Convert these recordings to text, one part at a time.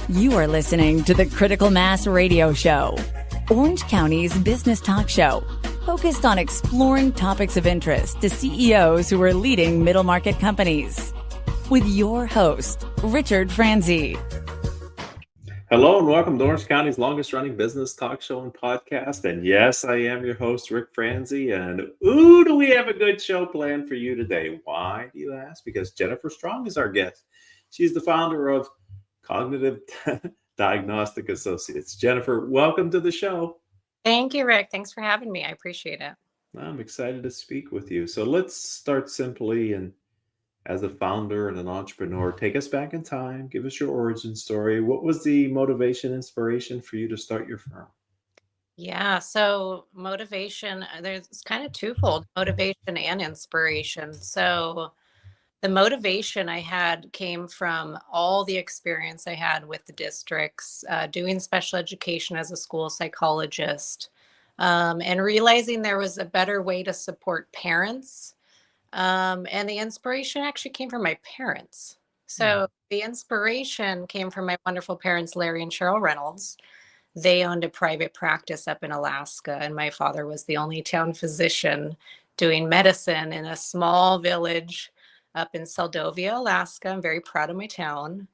You are listening to the Critical Mass Radio Show, Orange County's business talk show, focused on exploring topics of interest to CEOs who are leading middle market companies. With your host, Richard Franzi. Hello and welcome to Orange County's longest running business talk show and podcast. And yes, I am your host, Rick Franzi. And ooh, do we have a good show planned for you today? Why, do you ask? Because Jennifer Strong is our guest. She's the founder of Cognitive Diagnostic Associates. Jennifer, welcome to the show. Thank you, Rick. Thanks for having me. I appreciate it. I'm excited to speak with you. So let's start simply. And as a founder and an entrepreneur, take us back in time. Give us your origin story. What was the motivation, inspiration for you to start your firm? Yeah, so motivation, there's kind of twofold, motivation and inspiration. So the motivation I had came from all the experience I had with the districts, doing special education as a school psychologist, and realizing there was a better way to support parents. And the inspiration actually came from my parents. So the inspiration came from my wonderful parents, Larry and Cheryl Reynolds. They owned a private practice up in Alaska, and my father was the only town physician doing medicine in a small village up in Seldovia, Alaska. I'm very proud of my town.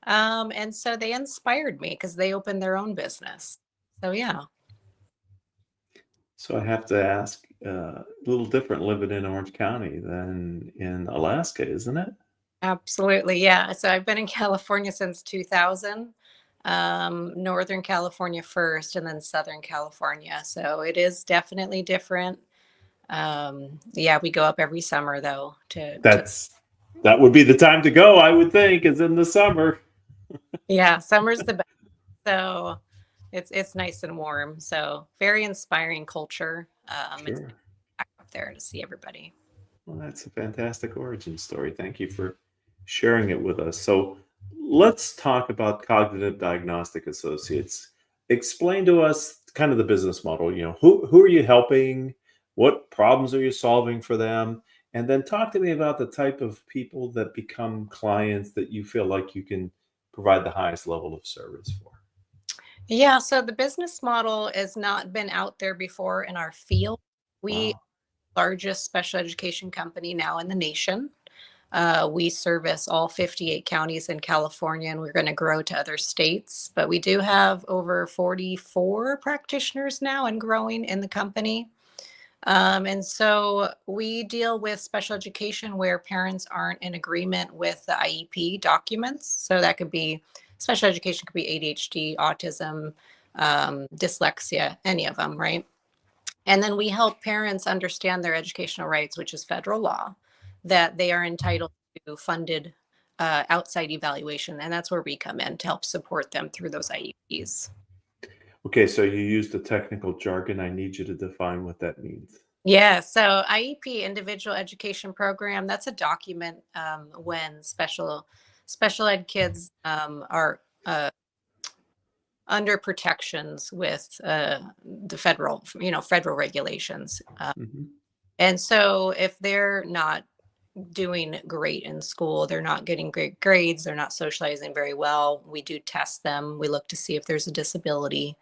And so they inspired me because they opened their own business. So, yeah. So I have to ask, a little different living in Orange County than in Alaska, isn't it? Absolutely. Yeah. So I've been in California since 2000, Northern California first, and then Southern California. So it is definitely different. Yeah, we go up every summer though. That would be the time to go, I would think, is in the summer. Yeah, summer's the best. So it's nice and warm. So very inspiring culture. It's back up there to see everybody. Well, that's a fantastic origin story. Thank you for sharing it with us. So let's talk about Cognitive Diagnostic Associates. Explain to us kind of the business model. You know, who are you helping? What problems are you solving for them? And then talk to me about the type of people that become clients that you feel like you can provide the highest level of service for. Yeah, so the business model has not been out there before in our field. We are the largest special education company now in the nation. We service all 58 counties in California, and we're going to grow to other states. But we do have over 44 practitioners now and growing in the company. And so we deal with special education where parents aren't in agreement with the IEP documents. So that could be special education, could be ADHD, autism, dyslexia, any of them, right? And then we help parents understand their educational rights, which is federal law, that they are entitled to funded outside evaluation. And that's where we come in to help support them through those IEPs. Okay, so you use the technical jargon. I need you to define what that means. Yeah, so IEP, Individual Education Program, that's a document when special ed kids are under protections with the federal regulations. And so if they're not doing great in school, they're not getting great grades, they're not socializing very well, we do test them. We look to see if there's a disability.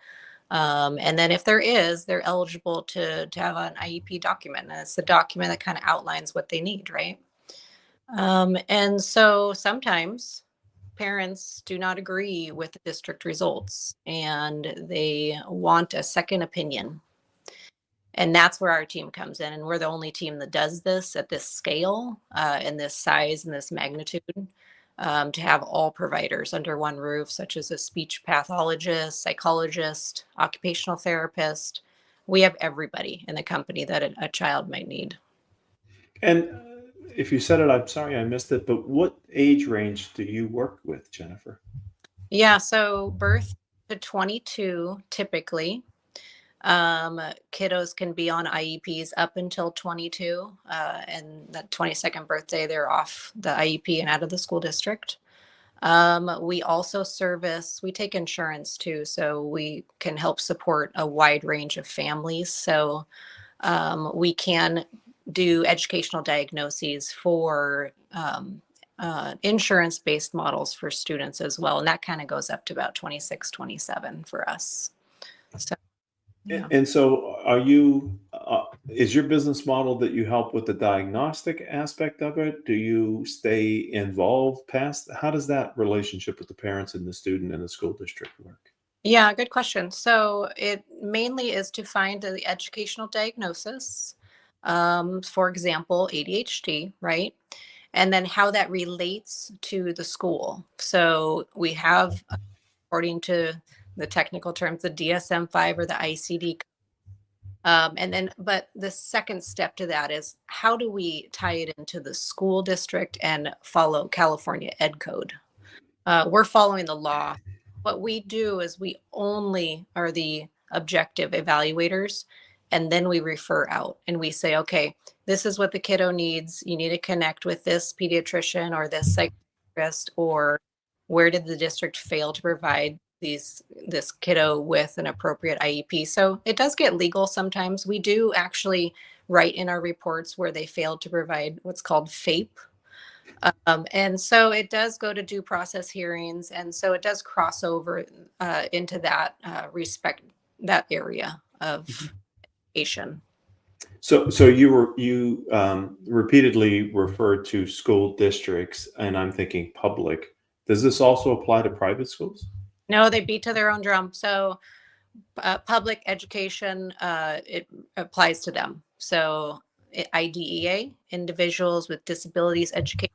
And then if there is, they're eligible to have an IEP document. And it's the document that kind of outlines what they need, right? And so sometimes parents do not agree with the district results and they want a second opinion. And that's where our team comes in. And we're the only team that does this at this scale, and this size and this magnitude, to have all providers under one roof, such as a speech pathologist, psychologist, occupational therapist. We have everybody in the company that a child might need. And if you said it, I'm sorry I missed it, but what age range do you work with, Jennifer? Yeah, so birth to 22 typically. Kiddos can be on IEPs up until 22, and that 22nd birthday, they're off the IEP and out of the school district. We also we take insurance too, so we can help support a wide range of families. So we can do educational diagnoses for insurance-based models for students as well. And that kind of goes up to about 26, 27 for us. So, yeah. And so is your business model that you help with the diagnostic aspect of it? Do you stay involved past? How does that relationship with the parents and the student and the school district work? Yeah, good question. So it mainly is to find the educational diagnosis, for example, ADHD, right? And then how that relates to the school. So we have, according to the technical terms, the DSM-5 or the ICD. And then, but the second step to that is how do we tie it into the school district and follow California Ed Code? We're following the law. What we do is we only are the objective evaluators, and then we refer out and we say, okay, this is what the kiddo needs. You need to connect with this pediatrician or this psychiatrist, or where did the district fail to provide this kiddo with an appropriate IEP? So it does get legal sometimes. We do actually write in our reports where they failed to provide what's called FAPE. And so it does go to due process hearings. And so it does cross over into that that area of education. So you repeatedly referred to school districts, and I'm thinking public. Does this also apply to private schools? No, they beat to their own drum. So public education, it applies to them. So IDEA, Individuals with Disabilities Education.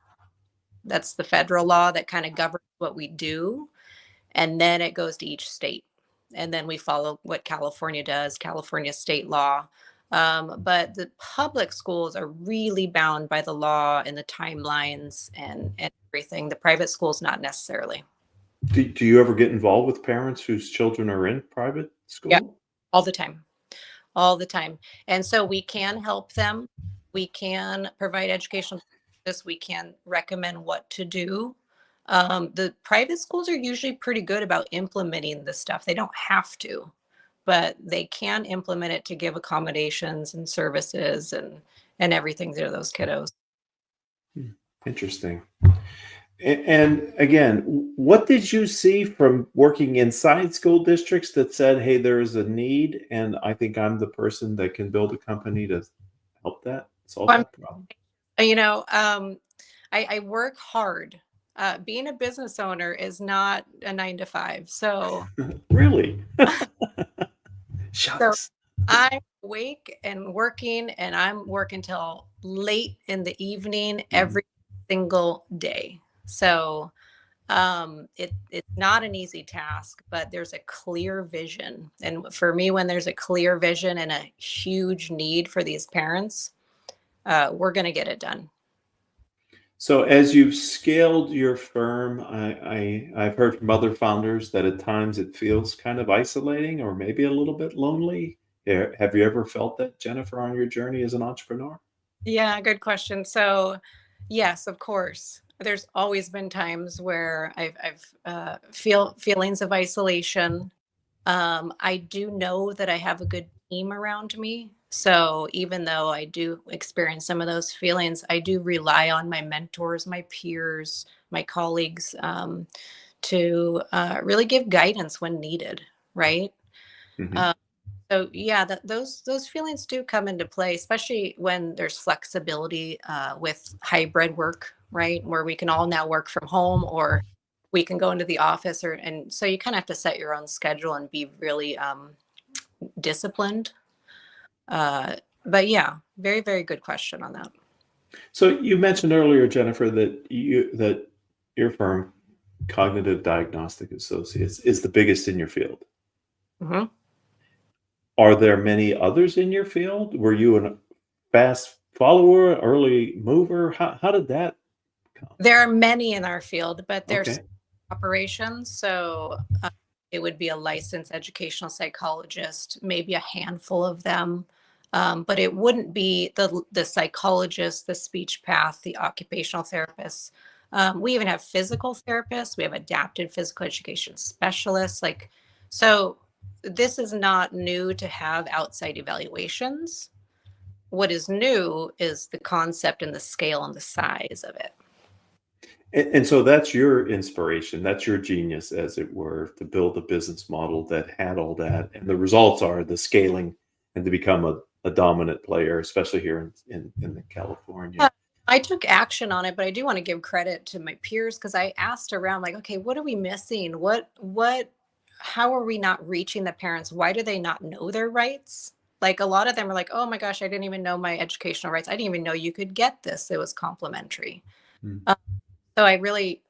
That's the federal law that kind of governs what we do. And then it goes to each state. And then we follow what California does, California state law. But the public schools are really bound by the law and the timelines and everything. The private schools, not necessarily. Do you ever get involved with parents whose children are in private school? Yeah, all the time. All the time. And so we can help them. We can provide educational services. We can recommend what to do. The private schools are usually pretty good about implementing this stuff. They don't have to, but they can implement it to give accommodations and services and everything to those kiddos. Interesting. And again, what did you see from working inside school districts that said, hey, there is a need, and I think I'm the person that can build a company to help that solve that problem? You know, I work hard. Being a business owner is not a 9 to 5. So Really? so Shucks. I'm awake and working, and I'm working till late in the evening every single day. So it's not an easy task, but there's a clear vision. And for me, when there's a clear vision and a huge need for these parents, we're going to get it done. So as you've scaled your firm, I've heard from other founders that at times it feels kind of isolating or maybe a little bit lonely. Have you ever felt that, Jennifer, on your journey as an entrepreneur? Yeah, good question. So yes, of course. There's always been times where I've feelings of isolation. I do know that I have a good team around me. So even though I do experience some of those feelings, I do rely on my mentors, my peers, my colleagues to really give guidance when needed, right? Mm-hmm. So yeah, those feelings do come into play, especially when there's flexibility with hybrid work, right? Where we can all now work from home, or we can go into the office, and so you kind of have to set your own schedule and be really disciplined. But yeah, very, very good question on that. So you mentioned earlier, Jennifer, that your firm, Cognitive Diagnostic Associates, is the biggest in your field. Mm-hmm. Are there many others in your field? Were you a fast follower, early mover? How did that come? There are many in our field, but there's Okay. operations. So it would be a licensed educational psychologist, maybe a handful of them. But it wouldn't be the psychologist, the speech path, the occupational therapists. We even have physical therapists. We have adapted physical education specialists. So this is not new to have outside evaluations. What is new is the concept and the scale and the size of it. And so that's your inspiration, that's your genius, as it were, to build a business model that had all that. And the results are the scaling and to become a dominant player, especially here in California. Yeah, I took action on it, but I do want to give credit to my peers because I asked around, like, okay, what are we missing? How are we not reaching the parents? Why do they not know their rights? Like a lot of them are like, oh my gosh, I didn't even know my educational rights. I didn't even know you could get this. It was complimentary. Mm. So I really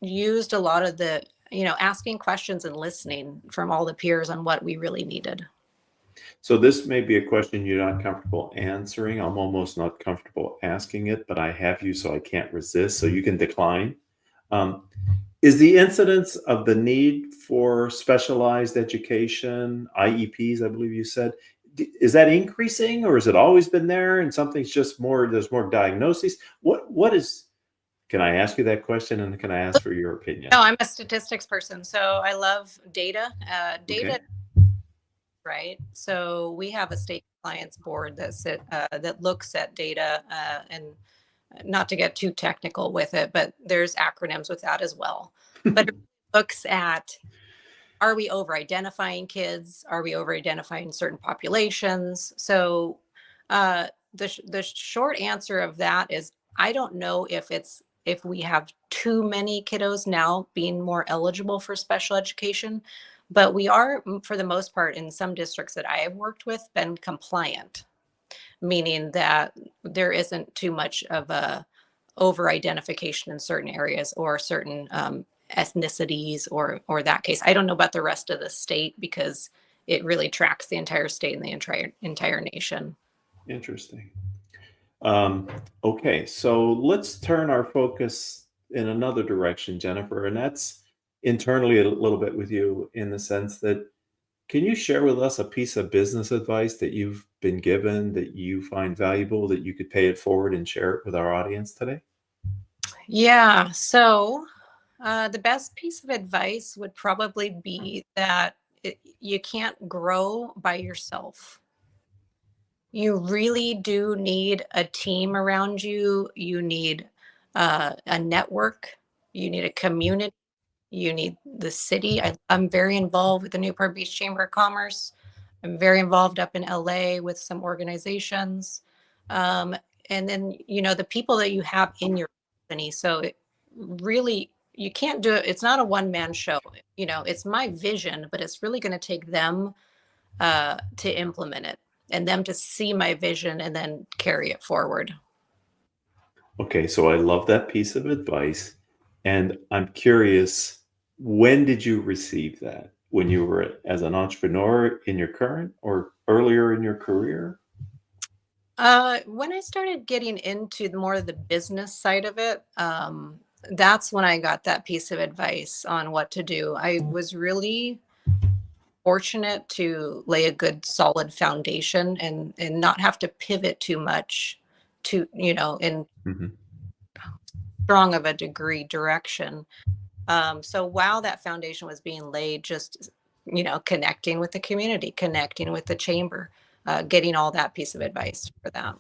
used a lot of the, asking questions and listening from all the peers on what we really needed. So this may be a question you're not comfortable answering. I'm almost not comfortable asking it, but I have you, so I can't resist. So you can decline. Um, is the incidence of the need for specialized education, IEPs, I believe you said, is that increasing, or has it always been there and something's just more, there's more diagnoses? What is, can I ask you that question, and can I ask for your opinion? No, I'm a statistics person, so I love data. Data, Okay. right? So we have a state compliance board that looks at data, and not to get too technical with it, but there's acronyms with that as well. But it looks at, are we over identifying kids? Are we over identifying certain populations? So the short answer of that is I don't know if we have too many kiddos now being more eligible for special education, but we are, for the most part, in some districts that I have worked with, been compliant, meaning that there isn't too much of a over identification in certain areas or certain ethnicities or that case. I don't know about the rest of the state because it really tracks the entire state and the entire nation. Interesting. Okay, so let's turn our focus in another direction, Jennifer, and that's internally a little bit with you, in the sense that, can you share with us a piece of business advice that you've been given that you find valuable, that you could pay it forward and share it with our audience today? Yeah. So the best piece of advice would probably be that you can't grow by yourself. You really do need a team around you. You need a network. You need a community. You need the city. I'm very involved with the Newport Beach Chamber of Commerce. I'm very involved up in LA with some organizations. Um, and then, the people that you have in your company. So it really, you can't do it. It's not a one-man show. It's my vision, but it's really going to take them to implement it and them to see my vision and then carry it forward. Okay, so I love that piece of advice. And I'm curious, when did you receive that? When you were as an entrepreneur in your current, or earlier in your career? When I started getting into more of the business side of it, that's when I got that piece of advice on what to do. I was really fortunate to lay a good solid foundation and not have to pivot too much to, in Mhm. strong of a degree direction. So while that foundation was being laid, just, connecting with the community, connecting with the chamber, getting all that piece of advice for that.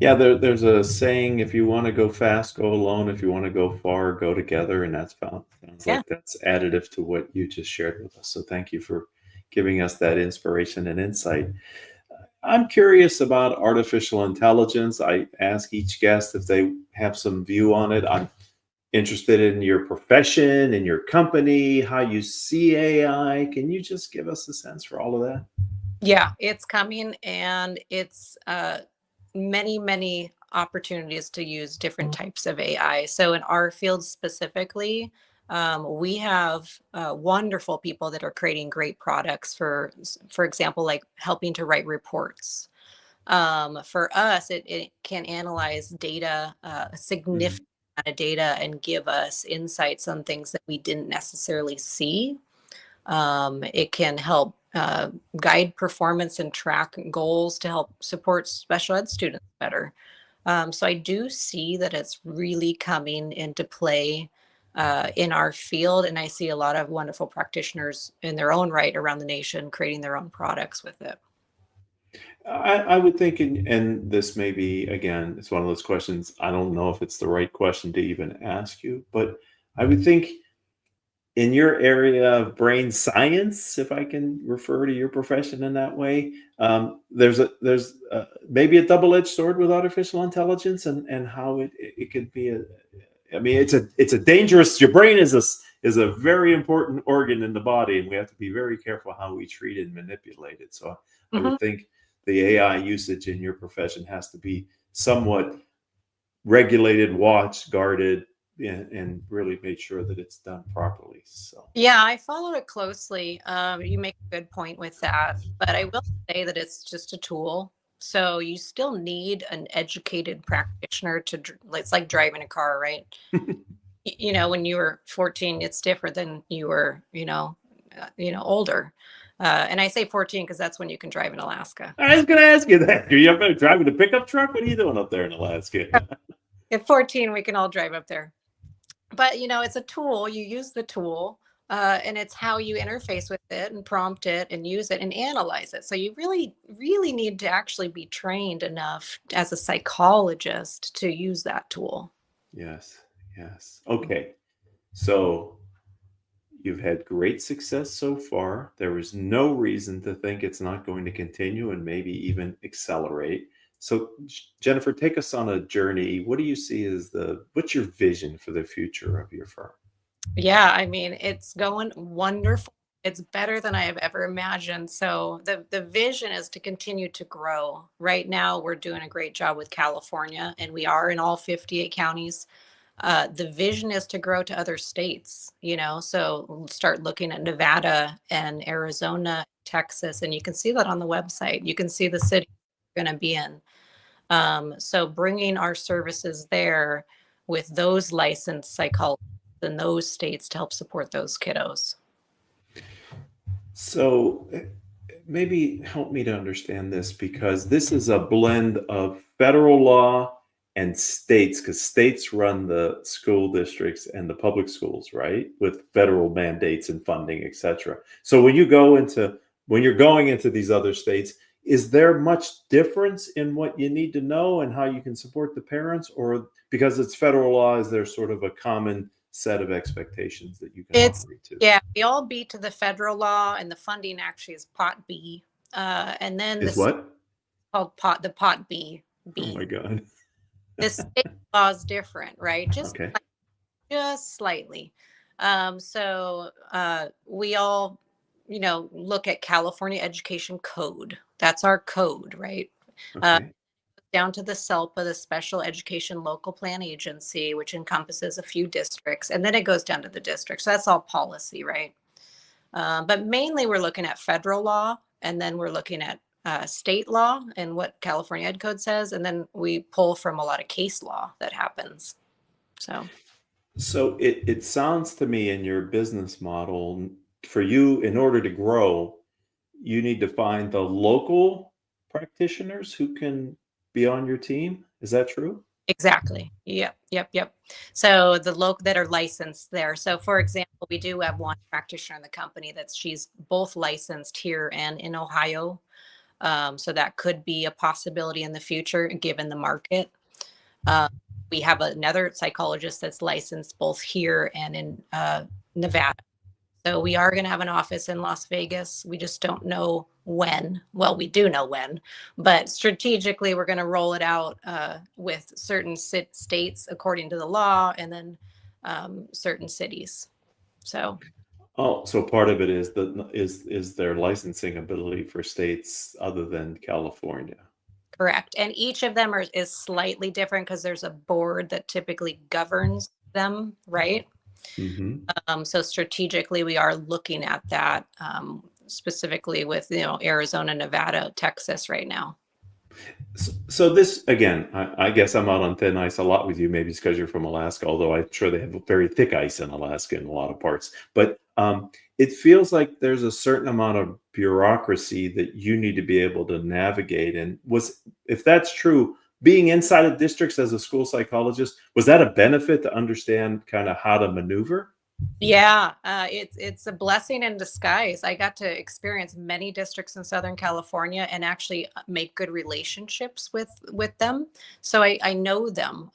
Yeah, there's a saying: if you want to go fast, go alone. If you want to go far, go together. And that's found, sounds Yeah. like that's additive to what you just shared with us. So thank you for giving us that inspiration and insight. I'm curious about artificial intelligence. I ask each guest if they have some view on it. I'm interested in your profession, in your company, how you see AI. Can you just give us a sense for all of that? Yeah, it's coming, and it's many, many opportunities to use different types of AI. So in our field specifically, we have wonderful people that are creating great products for example, like helping to write reports. For us, it can analyze data, a Mhm. significant amount of data, and give us insights on things that we didn't necessarily see. It can help guide performance and track goals to help support special ed students better. So I do see that it's really coming into play in our field, and I see a lot of wonderful practitioners in their own right around the nation creating their own products with it. I would think, and this may be, again, it's one of those questions. I don't know if it's the right question to even ask you, but I would think in your area of brain science, if I can refer to your profession in that way, there's maybe a double-edged sword with artificial intelligence, and how it could be I mean, it's a dangerous. Your brain is a very important organ in the body, and we have to be very careful how we treat and manipulate it. So I Mhm. would think the AI usage in your profession has to be somewhat regulated, watched, guarded, and really made sure that it's done properly. So Yeah, I follow it closely. You make a good point with that, but I will say that it's just a tool. So you still need an educated practitioner to, it's like driving a car, right? When you were 14, it's different than you were, older. And I say 14 because that's when you can drive in Alaska. I was going to ask you that. Are you up there driving a pickup truck? What are you doing up there in Alaska? At 14, we can all drive up there. But it's a tool. You use the tool, and it's how you interface with it and prompt it and use it and analyze it. So you really, really need to actually be trained enough as a psychologist to use that tool. Yes. Yes. Okay. So you've had great success so far. There is no reason to think it's not going to continue and maybe even accelerate. So, Jennifer, take us on a journey. What do you see as what's your vision for the future of your firm? Yeah, I mean, it's going wonderful. It's better than I have ever imagined. So the vision is to continue to grow. Right now, we're doing a great job with California, and we are in all 58 counties. The vision is to grow to other states, so we'll start looking at Nevada and Arizona, Texas, and you can see that on the website. You can see the city we're going to be in. So bringing our services there with those licensed psychologists in those states to help support those kiddos. So maybe help me to understand this, because this is a blend of federal law and states, because states run the school districts and the public schools, right, with federal mandates and funding, etc. So when you're going into these other states, is there much difference in what you need to know and how you can support the parents, or because it's federal law, is there sort of a common set of expectations that you can operate to? Yeah, we all beat to the federal law, and the funding actually is Pot B. And then Is what? called the Pot B. Oh my God. The state law is different, right? Okay. Just slightly. So we all, look at California Education Code. That's our code, right? Okay. Down to the SELPA, the Special Education Local Plan Agency, which encompasses a few districts, and then it goes down to the district. So that's all policy, right? But mainly we're looking at federal law, and then we're looking at state law and what California Ed Code says, and then we pull from a lot of case law that happens. So it sounds to me, in your business model, for you, in order to grow, you need to find the local practitioners who can be on your team. Is that true? exactly. Yep. So the local that are licensed there. So for example, we do have one practitioner in the company she's both licensed here and in Ohio. So that could be a possibility in the future, given the market. We have another psychologist that's licensed both here and in Nevada. So we are going to have an office in Las Vegas. We just don't know when. Well, we do know when, but strategically, we're going to roll it out with certain states according to the law, and then certain cities. So part of it is their licensing ability for states other than California. correct. And each of them is slightly different because there's a board that typically governs them, right? Mm-hmm. So strategically, we are looking at that specifically with Arizona, Nevada, Texas right now. So this, again, I guess I'm out on thin ice a lot with you. Maybe it's because you're from Alaska, although I'm sure they have very thick ice in Alaska in a lot of parts. But it feels like there's a certain amount of bureaucracy that you need to be able to navigate. And if that's true, being inside of districts as a school psychologist, was that a benefit to understand kind of how to maneuver? Yeah, it's a blessing in disguise. I got to experience many districts in Southern California and actually make good relationships with them. So I know them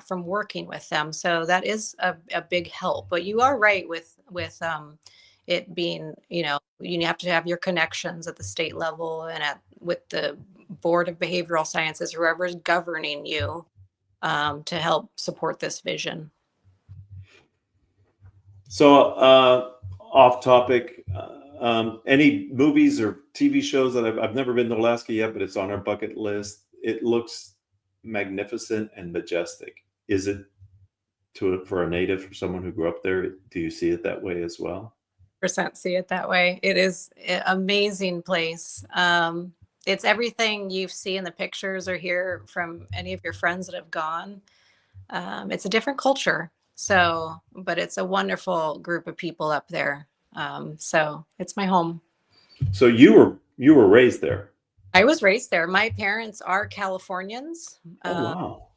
from working with them. So that is a big help. But you are right with it being, you have to have your connections at the state level and with the Board of Behavioral Sciences, whoever's governing you, to help support this vision. So, off topic, any movies or TV shows that I've never been to Alaska yet, but it's on our bucket list. It looks magnificent and majestic. Is it for a native, for someone who grew up there? Do you see it that way as well? Percent see it that way. It is an amazing place. It's everything you see in the pictures or hear from any of your friends that have gone. It's a different culture. So, but it's a wonderful group of people up there. So it's my home. So you were raised there. I was raised there. My parents are Californians. Oh,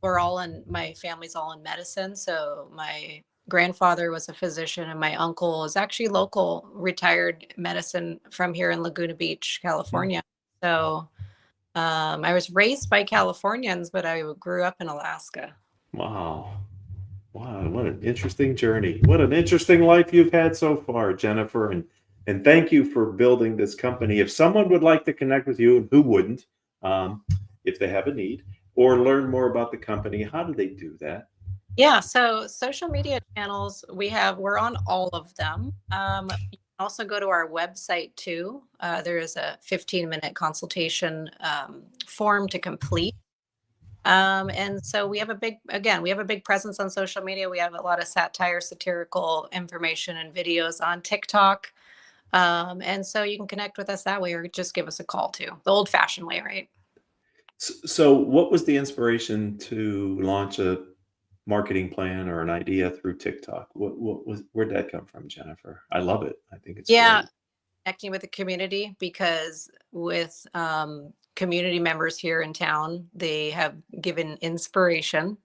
wow. My family's all in medicine. So my grandfather was a physician and my uncle is actually local retired medicine from here in Laguna Beach, California. So I was raised by Californians, but I grew up in Alaska. Wow. Wow, what an interesting journey. What an interesting life you've had so far, Jennifer. And thank you for building this company. If someone would like to connect with you, and who wouldn't, if they have a need, or learn more about the company, how do they do that? Yeah, so social media channels, we're on all of them. You can also go to our website too. There is a 15-minute consultation form to complete. And so we have a big presence on social media. We have a lot of satirical information and videos on TikTok. And so you can connect with us that way or just give us a call too. The old fashioned way, right? So what was the inspiration to launch a marketing plan or an idea through TikTok? Where'd that come from, Jennifer? I love it. I think it's great. Connecting with the community, because with community members here in town, they have given inspiration.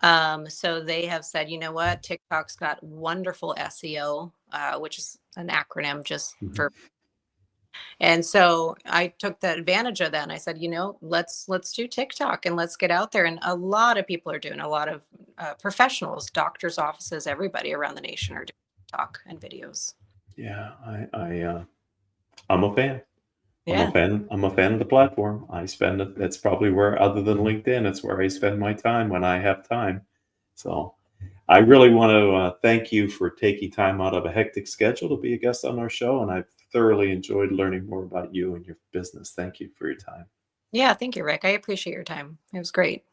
So they have said, you know what, TikTok's got wonderful SEO, which is an acronym just for. And so I took the advantage of that and I said, let's do TikTok and let's get out there. And a lot of people are doing, a lot of professionals, doctors' offices, everybody around the nation are doing TikTok and videos. Yeah, I'm a fan. Yeah. I'm a fan of the platform. That's probably where, other than LinkedIn, it's where I spend my time when I have time. So I really want to thank you for taking time out of a hectic schedule to be a guest on our show. And I've thoroughly enjoyed learning more about you and your business. Thank you for your time. Yeah, thank you, Rick. I appreciate your time. It was great.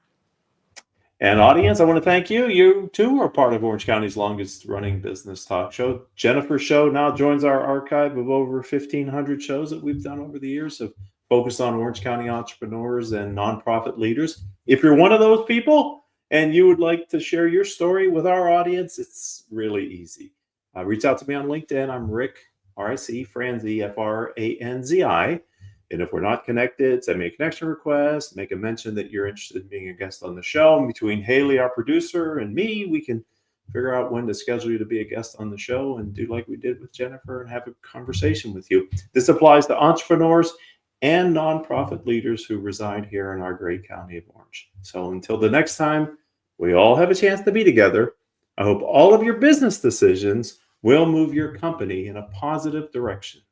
And audience, I want to thank you. You too are part of Orange County's longest running business talk show. Jennifer's show now joins our archive of over 1,500 shows that we've done over the years of focused on Orange County entrepreneurs and nonprofit leaders. If you're one of those people and you would like to share your story with our audience, it's really easy. Reach out to me on LinkedIn. I'm Rick, R-I-C, Franzi, F-R-A-N-Z-I. And if we're not connected, send me a connection request, make a mention that you're interested in being a guest on the show. And between Haley, our producer, and me, we can figure out when to schedule you to be a guest on the show and do like we did with Jennifer and have a conversation with you. This applies to entrepreneurs and nonprofit leaders who reside here in our great county of Orange. So until the next time we all have a chance to be together, I hope all of your business decisions will move your company in a positive direction.